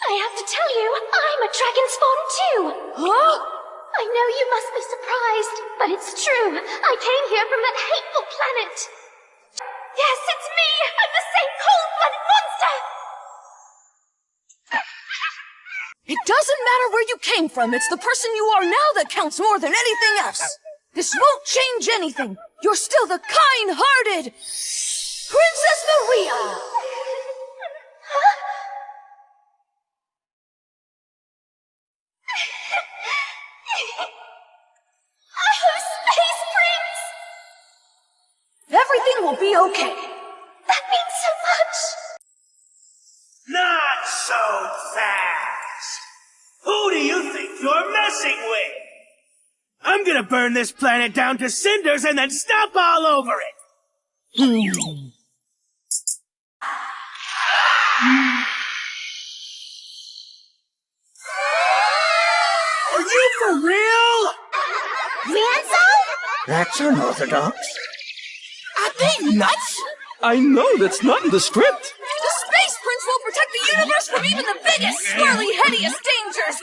I have to tell you, I'm a dragon spawn too! Huh? I know you must be surprised, but it's true. I came here from that hateful planet. Yes, it's me! I'm the same cold-blooded monster! It doesn't matter where you came from. It's the person you are now that counts more than anything else. This won't change anything. You're still the kind-hearted Princess Maria. Huh? Oh, Space Prince! Everything will be okay. That means so much! Not so fast! Who do you think you're messing with? I'm gonna burn this planet down to cinders and then stomp all over it! Are you for real? Ransom? That's unorthodox. Are they nuts? I know that's not in the script. The Space Prince will protect the universe from even the biggest, swirly, headiest dangers!